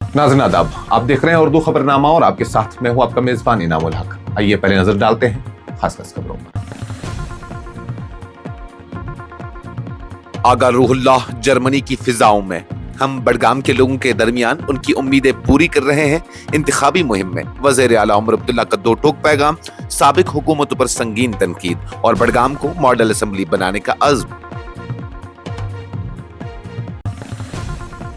नाज़रीन आदाब, आप देख रहे हैं उर्दू खबरनामा और आपके साथ मैं हूं आपका मेजबान इनामुल हक। आइए पहले नजर डालते हैं खास खबरों पर। आगा रूहुल्लाह जर्मनी की फिजाओं में, हम बडगाम के लोगों के दरमियान उनकी उम्मीदें पूरी कर रहे हैं। इंतखाबी मुहिम में वज़ीर आला उमर अब्दुल्ला का दो टोक पैगाम, साबिक हुकूमतों पर संगीन तनकीद और बडगाम को मॉडल असेंबली बनाने का अज़्म।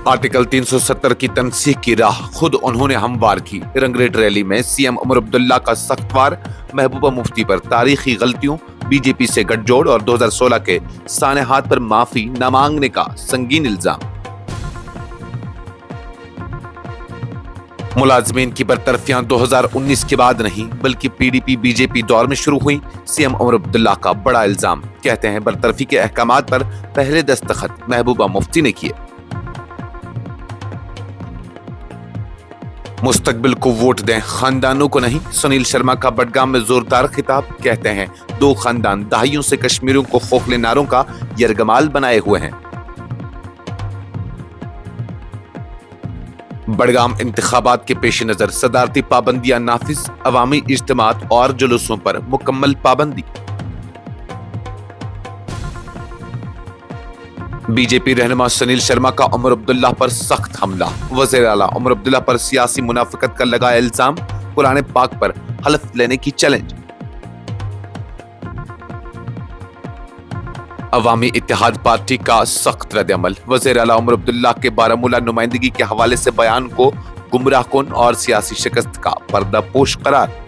आर्टिकल 370 की तनसीह की राह खुद उन्होंने हमवार की। रंगरेट रैली में सीएम उमर अब्दुल्ला का सख्त वार, महबूबा मुफ्ती पर तारीखी गलतियों, बीजेपी से गठजोड़ और 2016 के सानेहात पर माफी न मांगने का संगीन इल्जाम। मुलाजमीन की बरतरफियां 2019 के बाद नहीं बल्कि पीडीपी बीजेपी दौर में शुरू हुई। सीएम उमर अब्दुल्ला का बड़ा इल्जाम, कहते हैं बरतरफी के अहकामात पर पहले दस्तखत महबूबा मुफ्ती ने किए। मुस्तकबिल को वोट दें, खानदानों को नहीं, सुनील शर्मा का बडगाम में जोरदार खिताब, कहते हैं दो खानदान दहाइयों से कश्मीरियों को खोखले नारों का यरगमाल बनाए हुए हैं। बडगाम इंतखाबात के पेश नजर सदारती पाबंदियां नाफिज, अवामी इज्तिमात और जुलूसों पर मुकम्मल पाबंदी। बीजेपी रहनुमा सुनील शर्मा का उमर अब्दुल्ला पर सख्त हमला, वज़ीर आला उमर अब्दुल्ला पर सियासी मुनाफिकत का लगाया इल्जाम, कुरान पाक पर हलफ लेने की चैलेंज। अवामी इत्तेहाद पार्टी का सख्त रद्द-ए-अमल, वज़ीर आला उमर अब्दुल्ला के बारामूला नुमाइंदगी के हवाले से बयान को गुमराहकुन और सियासी शिकस्त का पर्दापोश करार।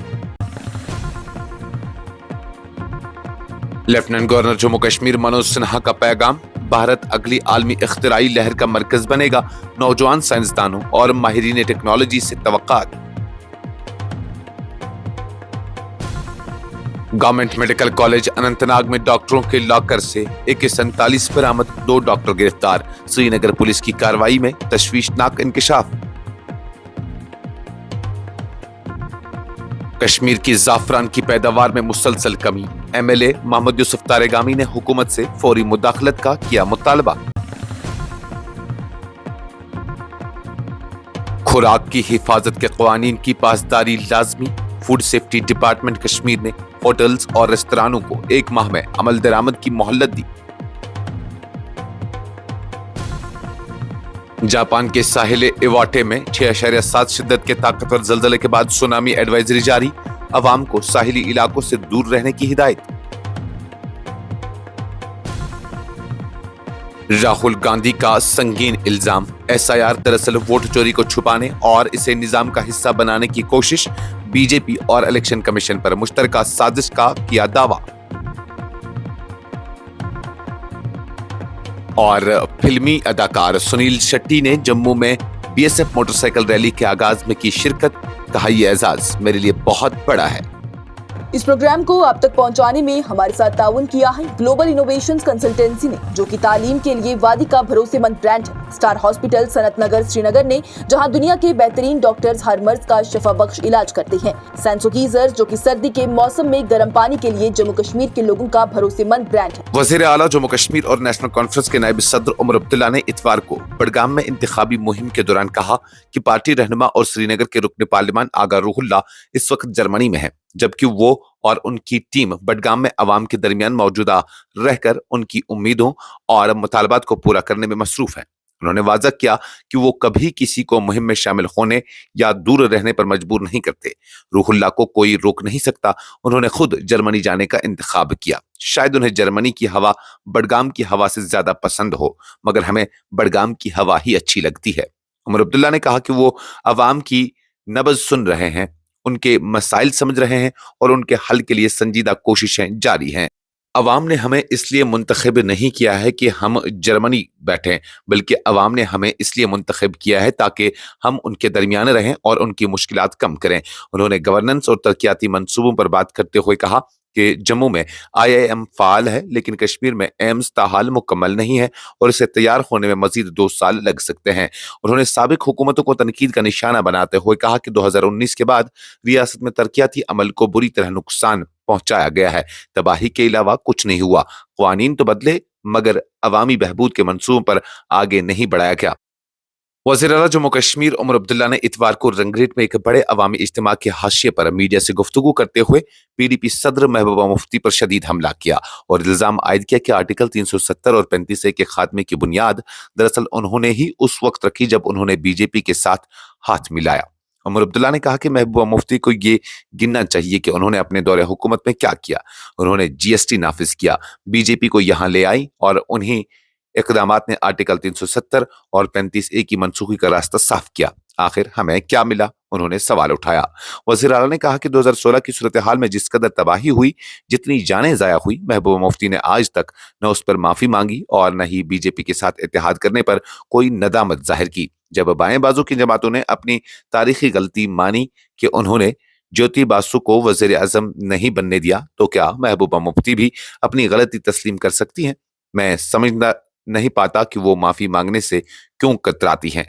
लेफ्टिनेंट गवर्नर जम्मू कश्मीर मनोज सिन्हा का पैगाम, भारत अगली आलमी इख्तिराई लहर का मरकज बनेगा, नौजवान साइंसदानों और माहिरीन टेक्नोलॉजी से तवक्कात। गवर्नमेंट मेडिकल कॉलेज अनंतनाग में डॉक्टरों के लॉकर से AK-47 बरामद, 2 डॉक्टर गिरफ्तार। श्रीनगर पुलिस की कार्रवाई में तशवीशनाक इंकिशाफ। कश्मीर की जाफरान की पैदावार में मुसलसल कमी, MLA मोहम्मद यूसुफ तारेगामी ने हुकूमत से फौरी मुदाखलत का किया मुतालबा। खुराक की हिफाजत के कवानीन की पासदारी लाजमी, फूड सेफ्टी डिपार्टमेंट कश्मीर ने होटल्स और रेस्तरानों को 1 माह में अमल दरामद की मोहलत दी। जापान के साहिल इवाटे में 6.7 शिद्दत के ताकतवर जलजले के बाद सुनामी एडवाइजरी जारी, अवाम को साहिली इलाकों से दूर रहने की हिदायत। राहुल गांधी का संगीन इल्जाम, SIR दरअसल वोट चोरी को छुपाने और इसे निजाम का हिस्सा बनाने की कोशिश, बीजेपी और इलेक्शन कमीशन पर मुश्तरका साजिश का किया दावा। और फिल्मी अदाकार सुनील शेट्टी ने जम्मू में BSF मोटरसाइकिल रैली के आगाज में की शिरकत, कहा यह एजाज मेरे लिए बहुत बड़ा है। इस प्रोग्राम को आप तक पहुंचाने में हमारे साथ ताउन किया है ग्लोबल इनोवेशंस कंसल्टेंसी ने, जो कि तालीम के लिए वादी का भरोसेमंद ब्रांड है। स्टार हॉस्पिटल सनत नगर श्रीनगर ने, जहां दुनिया के बेहतरीन डॉक्टर्स हर मर्ज का शफा बख्श इलाज करते हैं। सैंसो गीजर, जो कि सर्दी के मौसम में गर्म पानी के लिए जम्मू कश्मीर के लोगों का भरोसेमंद ब्रांड है। वज़ीर आला जम्मू कश्मीर और नेशनल कॉन्फ्रेंस के नायब सदर उमर अब्दुल्ला ने इतवार को बडगाम में इंतखाबी मुहिम के दौरान कहा कि पार्टी रहनुमा और श्रीनगर के रुकन पार्लियामान आगा रूहुल्लाह इस वक्त जर्मनी में है, जबकि वो और उनकी टीम बडगाम में अवाम के दरमियान मौजूदा रहकर उनकी उम्मीदों और मुतालबात को पूरा करने में मसरूफ है। उन्होंने वाज़ह किया कि वो कभी किसी को मुहिम में शामिल होने या दूर रहने पर मजबूर नहीं करते। रूहुल्लाह को कोई रोक नहीं सकता। उन्होंने खुद जर्मनी जाने का इंतखाब किया। शायद उन्हें जर्मनी की हवा बडगाम की हवा से ज्यादा पसंद हो, मगर हमें बडगाम की हवा ही अच्छी लगती है। उमर अब्दुल्ला ने कहा कि वो अवाम की नब्ज़ सुन रहे हैं, उनके मसाइल समझ रहे हैं और उनके हल के लिए संजीदा कोशिशें जारी हैं। अवाम ने हमें इसलिए मुंतखब नहीं किया है कि हम जर्मनी बैठें, बल्कि अवाम ने हमें इसलिए मुंतखब किया है ताकि हम उनके दरमियान रहें और उनकी मुश्किलात कम करें। उन्होंने गवर्नेंस और तरक्याती मंसूबों पर बात करते हुए कहा कि जम्मू में IIM फाल है, लेकिन कश्मीर में एम्स ताहाल मुकम्मल नहीं है और इसे तैयार होने में मजीद 2 साल लग सकते हैं। उन्होंने साबिक हुकूमतों को तनकीद का निशाना बनाते हुए कहा कि 2019 के बाद रियासत में तरक्याती अमल को बुरी तरह नुकसान पहुंचाया गया है। तबाही के अलावा कुछ नहीं हुआ। क़वानीन तो बदले, मगर अवामी बहबूद के मंसूबों पर आगे नहीं बढ़ाया गया। वज़ीर आला जम्मू कश्मीर उमर अब्दुल्ला ने इतवार को रंगरेट में एक बड़े अवामी इज्तिमा के हाशिए पर मीडिया से गुफ्तगू करते हुए पीडीपी सदर महबूबा मुफ्ती पर शदीद हमला किया और इल्जाम आयद किया कि आर्टिकल 370 और 35A के खात्मे की बुनियाद दरअसल उन्होंने ही उस वक्त रखी जब उन्होंने बीजेपी के साथ हाथ मिलाया। उमर अब्दुल्ला ने कहा कि महबूबा मुफ्ती को ये गिनना चाहिए कि उन्होंने अपने दौरे हुकूमत में क्या किया। उन्होंने जीएसटी नाफिज किया, बीजेपी को यहाँ ले आई और उन्हीं इकदामात ने आर्टिकल 370 और 35A की मनसूखी का रास्ता साफ किया। आखिर हमें क्या मिला? उन्होंने सवाल उठाया। वज़ीर आला ने कहा कि 2016 की सूरत हाल में जिस कदर तबाही हुई, जितनी जानें ज़ाया हुई, महबूबा मुफ्ती ने आज तक न उस पर माफी मांगी और न ही बीजेपी के साथ इत्तेहाद करने पर कोई नदामत जाहिर की। जब बाएं बाजू की जमातों ने अपनी तारीखी गलती मानी कि उन्होंने ज्योति बासु को वज़ीर आज़म नहीं बनने दिया, तो क्या महबूबा मुफ्ती भी अपनी गलती तस्लीम कर सकती हैं? मैं समझना नहीं पाता कि वो माफी मांगने से क्यों कतराती हैं।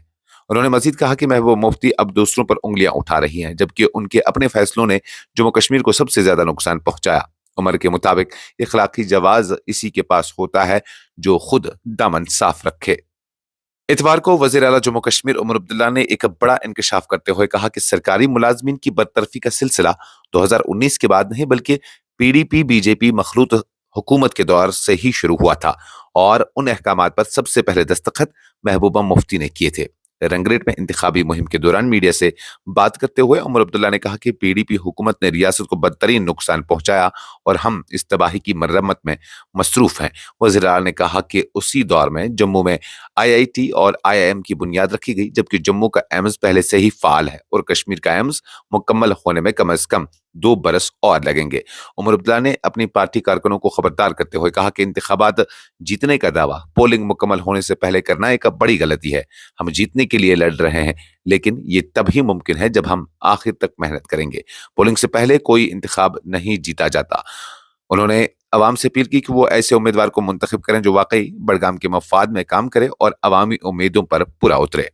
उन्होंने मजीद कहा कि महबूबा मुफ्ती अब दूसरों पर उंगलियां उठा रही हैं, जबकि उनके अपने फैसलों ने जम्मू कश्मीर को सबसे ज्यादा नुकसान पहुंचाया। उमर के मुताबिक इखलाकी जवाज इसी के पास होता है जो खुद दामन साफ रखे। इतवार को वज़ीर आला जम्मू कश्मीर उमर अब्दुल्ला ने एक बड़ा इंकशाफ करते हुए कहा कि सरकारी मुलाजमीन की बरतरफी का सिलसिला 2019 के बाद नहीं बल्कि पीडीपी बीजेपी मखलूत हुकूमत के दौर से ही शुरू हुआ था और उन अहकामात पर सबसे पहले दस्तखत महबूबा मुफ्ती ने किए थे। रंगरेट में इंतखाबी मुहिम के दौरान मीडिया से बात करते हुए उमर अब्दुल्ला ने कहा कि पीडीपी हुकूमत ने रियासत को बदतरीन नुकसान पहुंचाया और हम इस तबाही की मरम्मत में मसरूफ हैं। वज़ीर आला ने कहा कि उसी दौर में जम्मू में आईआईटी और आईआईएम की बुनियाद रखी गई, जबकि जम्मू का एम्स पहले से ही फाल है और कश्मीर का एम्स मुकम्मल होने में कम से कम 2 बरस और लगेंगे। उमर अब्दुल्ला ने अपनी पार्टी कारकुनों को खबरदार करते हुए कहा कि इंतखाबात जीतने का दावा पोलिंग मुकम्मल होने से पहले करना एक बड़ी गलती है। हम जीतने के लिए लड़ रहे हैं, लेकिन ये तभी मुमकिन है जब हम आखिर तक मेहनत करेंगे। पोलिंग से पहले कोई इंतखाब नहीं जीता जाता। उन्होंने अवाम से अपील की कि वो ऐसे उम्मीदवार को मुंतखब करें जो वाकई बड़गाम के मफाद में काम करे और अवामी उम्मीदों पर पूरा उतरे।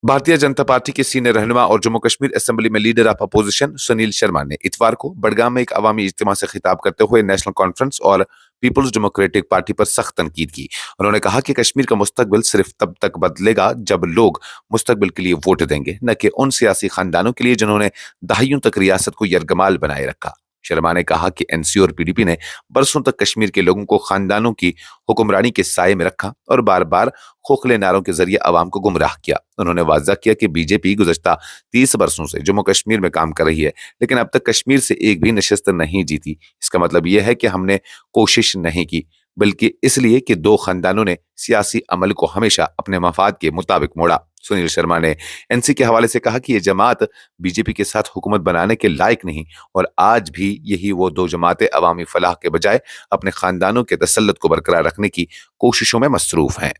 भारतीय जनता पार्टी के सीनियर रहनुमा और जम्मू कश्मीर असेंबली में leader of opposition Sunil Sharma ने इतवार को बड़गाम में एक अवामी इज्तिमा से खिताब करते हुए नेशनल कॉन्फ्रेंस और पीपल्स डेमोक्रेटिक पार्टी पर सख्त तनकीद की। उन्होंने कहा कि कश्मीर का मुस्तकबिल सिर्फ तब तक बदलेगा जब लोग मुस्तकबिल के लिए वोट देंगे, न कि उन सियासी खानदानों के लिए जिन्होंने दहाइयों तक रियासत को यरगमाल बनाए रखा। शर्मा ने कहा कि एनसी और पीडीपी ने बरसों तक कश्मीर के लोगों को खानदानों की हुक्मरानी के साये में रखा और बार बार खोखले नारों के जरिए अवाम को गुमराह किया। उन्होंने वाज़ा किया कि बीजेपी गुज़श्ता 30 बरसों से जम्मू कश्मीर में काम कर रही है, लेकिन अब तक कश्मीर से एक भी नशिस्त नहीं जीती। इसका मतलब यह है कि हमने कोशिश नहीं की, बल्कि इसलिए कि 2 खानदानों ने सियासी अमल को हमेशा अपने मफाद के मुताबिक मोड़ा। सुनील शर्मा ने एनसी के हवाले से कहा कि ये जमात बीजेपी के साथ हुकूमत बनाने के लायक नहीं और आज भी यही वो 2 जमातें अवामी फलाह के बजाय अपने खानदानों के तसल्लुत को बरकरार रखने की कोशिशों में मसरूफ हैं।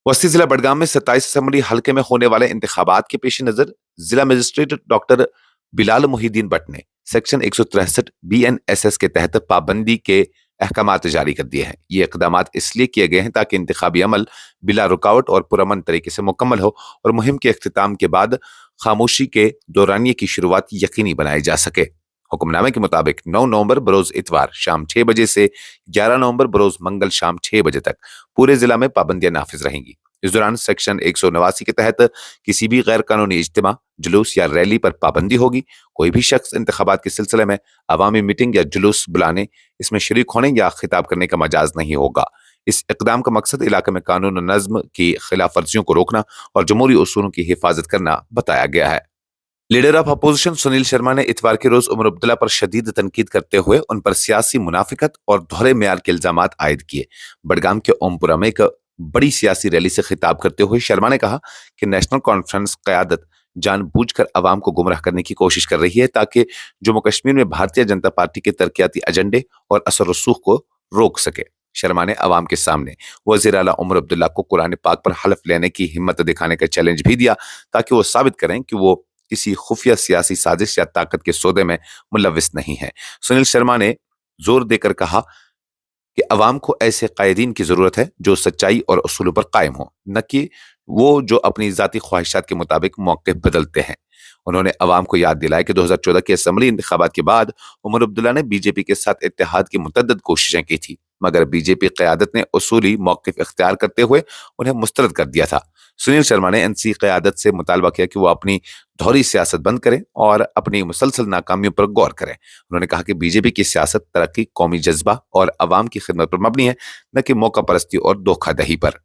वस्ती जिला बडगाम में 27 असेंबली हल्के में होने वाले इंतखाबात के पेश नजर जिला मजिस्ट्रेट डॉक्टर बिलाल मुहिद्दीन भट्ट ने सेक्शन 163 BNSS के तहत पाबंदी के अहकामात जारी कर दिए हैं। ये इकदामात इसलिए किए गए हैं ताकि इंतखाबी अमल बिला रुकावट और पुरअमन तरीके से मुकम्मल हो और मुहिम के अख्तिताम के बाद खामोशी के दौरानिये की शुरुआत यकीनी बनाई जा सके। हुक्मनामे के मुताबिक 9 नवंबर बरोज इतवार शाम 6 बजे से 11 नवंबर बरोज मंगल शाम 6 बजे तक पूरे जिला में पाबंदियां नाफिज रहेंगी। इस दौरान सेक्शन 189 के तहत किसी भी गैर कानूनी इज्तिमा, जुलूस या रैली पर पाबंदी होगी। कोई भी शख्स इंतखाबात के सिलसिले में अवामी मीटिंग या जुलूस बुलाने, इसमें शरीक होने या खिताब करने का मजाज नहीं होगा। इस इकदाम का मकसद इलाके में कानून और नज्म की खिलाफ वर्जियों को रोकना और जमहूरी उसूलों की हिफाजत करना बताया गया है। Leader of opposition Sunil Sharma ने इतवार के रोज उमर अब्दुल्ला पर शदीद तनकीद करते हुए उन पर सियासी मुनाफिकत और दोहरे मेयार के इल्जामात आयद किए। बडगाम के ओमपुरा में एक बड़ी सियासी रैली से खिताब करते हुए शर्मा ने कहा कि नेशनल कॉन्फ्रेंस क़यादत जानबूझकर अवाम को गुमराह करने की कोशिश कर रही है ताकि जम्मू कश्मीर में भारतीय जनता पार्टी के तरक्याती एजेंडे और असर रसूख को रोक सके। शर्मा ने अवाम के सामने वज़ीर आला उमर अब्दुल्ला को कुरान पाक पर हलफ लेने की हिम्मत दिखाने का चैलेंज भी दिया ताकि वो साबित करें कि वो किसी खुफिया सियासी साजिश या ताकत के सौदे में मुलविस नहीं है। सुनील शर्मा ने जोर देकर कहा कि अवाम को ऐसे कायदीन की जरूरत है जो सच्चाई और उसूलों पर कायम हो, न कि वो जो अपनी जाती ख्वाहिशात के मुताबिक मौके बदलते हैं। उन्होंने अवाम को याद दिलाया कि 2014 के असेंबली इंतखाबात के बाद उमर अब्दुल्ला ने बीजेपी के साथ इत्तेहाद की मुतअद्दिद कोशिशें की थी, मगर बीजेपी क़यादत ने उसूली मौक़िफ़ इख्तियार करते हुए उन्हें मुस्तरद कर दिया था। सुनील शर्मा ने एनसी क़यादत से मुतालबा किया कि वो अपनी दोहरी सियासत बंद करें और अपनी मुसलसल नाकामियों पर गौर करें। उन्होंने कहा कि बीजेपी की सियासत तरक्की, कौमी जज्बा और अवाम की खिदमत पर मबनी है, न कि मौका परस्ती और धोखाधही पर।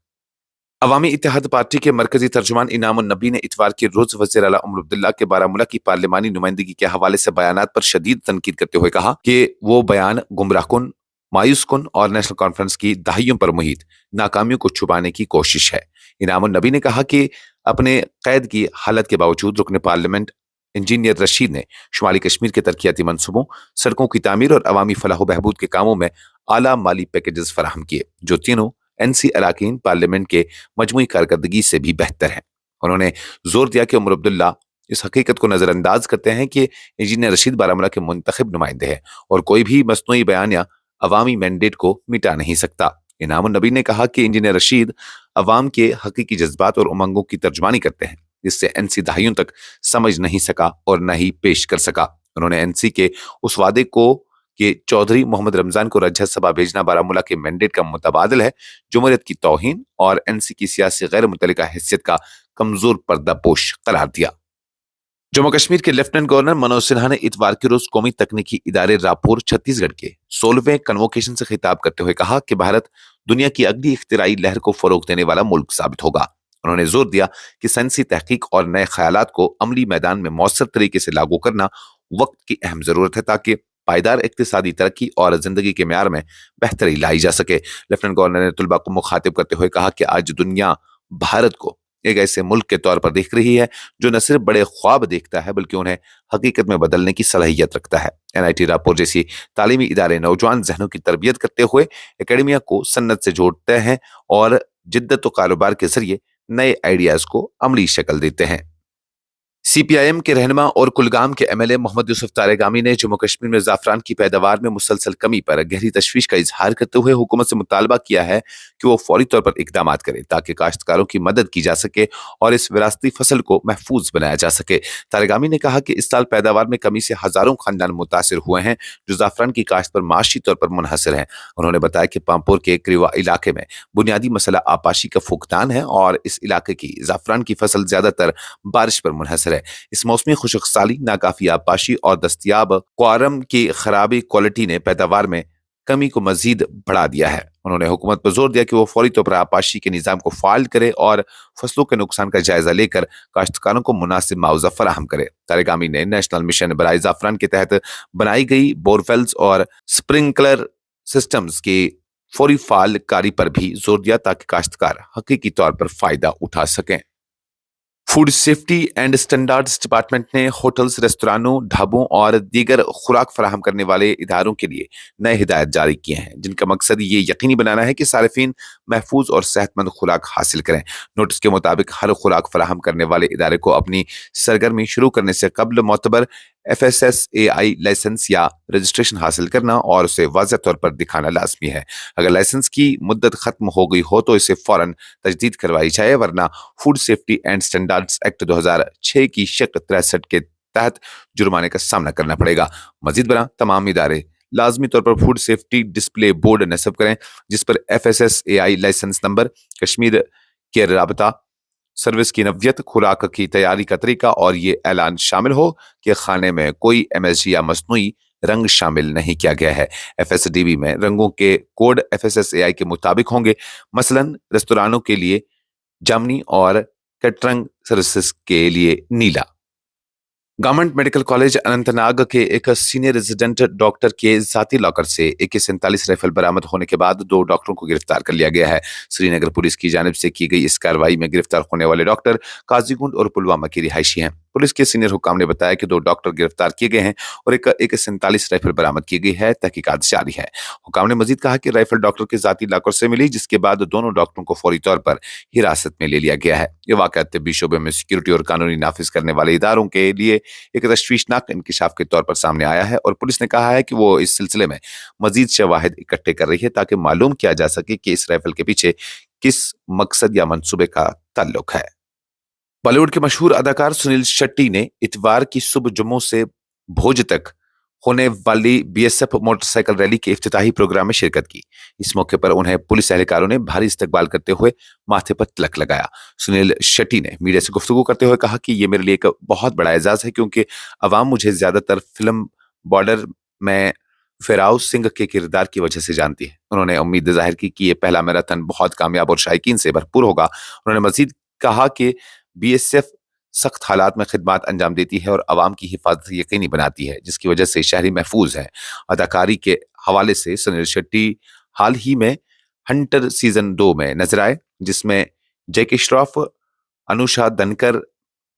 अवामी इत्तेहाद पार्टी के मरकजी तर्जुमान इनामुन नबी ने इतवार के रोज वज़ीर आला उमर अब्दुल्ला के बारामूला की पार्लिमानी नुमाइंदगी के हवाले से बयानात पर शदीद तनकीद करते हुए कहा कि वो बयान गुमराहकुन, मायूसकुन और नेशनल कॉन्फ्रेंस की दहाइयों पर मुहित नाकामियों को छुपाने की कोशिश है। इनामुन नबी ने कहा कि अपने कैद की हालत के बावजूद रुकने पार्लियामेंट इंजीनियर रशीद ने शुमाली कश्मीर के तरक्याती मंसूबों, सड़कों की तामीर और अवामी फलाह बहबूद के कामों में आला माली पैकेजेस फराहम किए, जो तीनों एनसी अराकीन पार्लियामेंट के मजमूई कारकर्दगी से भी बेहतर है। उन्होंने जोर दिया कि उमर अब्दुल्ला इस हकीकत को नजरअंदाज करते हैं कि इंजीनियर रशीद बारामूला के मुंतखब नुमाइंदे हैं और कोई भी मसनूई बयान या अवामी मैंडेट को मिटा नहीं सकता। इनामुन नबी ने कहा कि इंजीनियर रशीद अवाम के हकीकी जज्बात और उमंगों की तर्जुमानी करते हैं, जिससे एनसी दहाइयों तक समझ नहीं सका और न ही पेश कर सका। उन्होंने एनसी के उस वादे को कि चौधरी मोहम्मद रमजान को राज्यसभा भेजना बारामूला के मैंडेट का मुतबादिल है, जमहूरियत की तौहीन और एनसी की सियासी गैर मुतल्लिका हैसियत का कमजोर पर्दापोश करार दिया। जम्मू कश्मीर के लेफ्टिनेंट गवर्नर मनोज सिन्हा ने इतवार के रोज कौमी तकनीकी इदारे रायपुर छत्तीसगढ़ के 16वें कन्वोकेशन से खिताब करते हुए कहा कि भारत दुनिया की अगली इख्तिराई लहर को फरोग देने वाला मुल्क साबित होगा। उन्होंने जोर दिया कि साइंसी तहकीक और नए ख्यालात को अमली मैदान में मौसर तरीके से लागू करना वक्त की अहम जरूरत है, ताकि पायदार इक्तिसादी तरक्की और जिंदगी के म्यार में बेहतरी लाई जा सके। लेफ्टिनेंट गवर्नर ने तुलबा को मुखातिब करते हुए कहा कि आज दुनिया भारत को एक ऐसे मुल्क के तौर पर देख रही है जो न सिर्फ बड़े ख्वाब देखता है बल्कि उन्हें हकीकत में बदलने की सलाहियत रखता है। एनआईटी रायपुर जैसी तालीमी इदारे नौजवान जहनों की तरबियत करते हुए एकेडमिया को सन्नत से जोड़ते हैं और जिद्दत व कारोबार के जरिए नए आइडियाज को अमली शक्ल देते हैं। सीपीआईएम के रहनुमा और कुलगाम के एमएलए मोहम्मद यूसुफ तारेगामी ने जम्मू कश्मीर में ज़ाफ़रान की पैदावार में मुसलसल कमी पर गहरी तशवीश का इजहार करते हुए हुकूमत से मुतालबा किया है कि वो फौरी तौर पर इकदाम करे ताकि काश्तकारों की मदद की जा सके और इस विरासती फसल को महफूज बनाया जा सके। तारेगामी ने कहा कि इस साल पैदावार में कमी से हजारों खानदान मुतासिर हुए हैं जो ज़ाफ़रान की काश्त पर माशी तौर पर मुनहसर हैं। उन्होंने बताया कि पामपुर के क्रिवा इलाके में बुनियादी मसला आपाशी का फुकदान है और इस इलाके की ज़ाफ़रान की फसल ज्यादातर बारिश पर मुनहसर है। इस मौसमी खुशकसाली, नाकाफी आपाशी और दस्तयाब क्वारम की खराबी क्वालिटी ने पैदावार में कमी को मजीद बढ़ा दिया है। उन्होंने हुकूमत पर जोर दिया कि वो फौरी तौर पर आपाशी के निज़ाम को फाल करे और फसलों के नुकसान का जायजा लेकर काश्तकारों को मुनासिब मुआवजा फराहम करे। तारेगामी ने नेशनल मिशन बराए ज़ाफ़रान के तहत बनाई गई बोरवेल्स और स्प्रिंकलर सिस्टम्स की फौरी फाल कारी पर भी जोर दिया ताकि काश्तकार हकीकी तौर पर फायदा उठा सकें। Food safety and standards department ने होटल्स, रेस्तरानों, ढाबों और दीगर खुराक फराहम करने वाले इदारों के लिए नए हिदायत जारी किए हैं, जिनका मकसद ये यकीनी बनाना है कि सारिफीन महफूज और सेहतमंद खुराक हासिल करें। नोटिस के मुताबिक हर खुराक फराहम करने वाले इदारे को अपनी सरगर्मी शुरू करने से कबल मोतबर FSSAI लाइसेंस या रजिस्ट्रेशन हासिल करना और उसे वाज़ेह तौर पर दिखाना लाजमी है। अगर लाइसेंस की मुद्दत खत्म हो गई हो तो इसे फौरन तजदीद करवाई जाए, वरना food safety and standards act 2006 की शक्ल 63 के तहत जुर्माने का सामना करना पड़ेगा। मजीद बना तमाम इदारे लाजमी तौर पर फूड सेफ्टी डिस्प्ले बोर्ड नस्ब करें जिस पर FSSAI लाइसेंस नंबर, कश्मीर के राबता सर्विस की नव्यत, खुराक की तैयारी का तरीका और ये ऐलान शामिल हो कि खाने में कोई MSG या मसनूई रंग शामिल नहीं किया गया है। FSDB में रंगों के कोड FSSAI के मुताबिक होंगे, मसलन रेस्तरानों के लिए जामनी और कैटरिंग सर्विसेज के लिए नीला। गवर्नमेंट मेडिकल कॉलेज अनंतनाग के एक सीनियर रेजिडेंट डॉक्टर के जाती लॉकर से AK-47 राइफल बरामद होने के बाद 2 डॉक्टरों को गिरफ्तार कर लिया गया है। श्रीनगर पुलिस की जानिब से की गई इस कार्रवाई में गिरफ्तार होने वाले डॉक्टर काजीगुंड और पुलवामा की रिहायशी हैं। पुलिस के सीनियर हुकाम ने बताया कि 2 डॉक्टर गिरफ्तार किए गए हैं और एक AK-47 राइफल बरामद की गई है। तहकीकात जारी है। हुकाम ने मजीद कहा कि राइफल डॉक्टर के जाती लॉकर से मिली, जिसके बाद दोनों डॉक्टरों को फौरी तौर पर हिरासत में ले लिया गया है। ये वाकया तिब्बी शोबे में सिक्योरिटी और कानूनी नाफिज करने वाले इदारों के लिए एक तशवीशनाक इंकिशाफ के तौर पर सामने आया है और पुलिस ने कहा है कि वो इस सिलसिले में मजीद शवाहिद इकट्ठे कर रही है ताकि मालूम किया जा सके कि इस राइफल के पीछे किस मकसद या मंसूबे का ताल्लुक है। बॉलीवुड के मशहूर अदाकार सुनील शेट्टी ने इतवार की सुबह जम्मू से भोज तक होने वाली बीएसएफ मोटरसाइकिल रैली के इफ्तिताही प्रोग्राम में शिरकत की। इस मौके पर उन्हें पुलिस एहलकारों ने भारी इस्तकबाल करते हुए माथे पर तिलक लगाया। सुनील शेट्टी ने मीडिया से गुफ्तगू करते हुए कहा कि ये मेरे लिए एक बहुत बड़ा एजाज है, क्योंकि अवाम मुझे ज्यादातर फिल्म बॉर्डर में फेराउ सिंह के किरदार की वजह से जानती है। उन्होंने उम्मीद जाहिर की कि ये पहला मैराथन बहुत कामयाब और शायकीन से भरपूर होगा। उन्होंने मजीद कहा कि बीएसएफ सख्त हालात में खिदमत अंजाम देती है और अवाम की हिफाजत यकीनी बनाती है, जिसकी वजह से शहरी महफूज हैं। अदाकारी के हवाले से सुनील शेट्टी हाल ही में हंटर सीजन 2 में नजर आए, जिसमें जैकी श्रॉफ, अनुषा दनकर,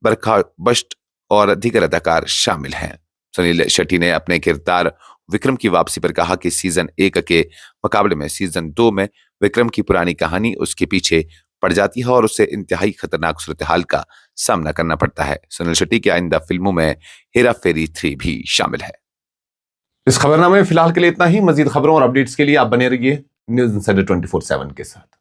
बरखा बस्ट और दीगर अदाकार शामिल हैं। सुनील शेट्टी ने अपने किरदार विक्रम की वापसी पर कहा कि सीजन 1 के मुकाबले में सीजन 2 में विक्रम की पुरानी कहानी उसके पीछे पड़ जाती है और उसे इंतहाई खतरनाक सूरत हाल का सामना करना पड़ता है। सुनील शेट्टी की आइंदा फिल्मों में हेरा फेरी 3 भी शामिल है। इस खबरनामे में फिलहाल के लिए इतना ही। मजीद खबरों और अपडेट्स के लिए आप बने रहिए न्यूज़ इंसाइडर 24/7 के साथ।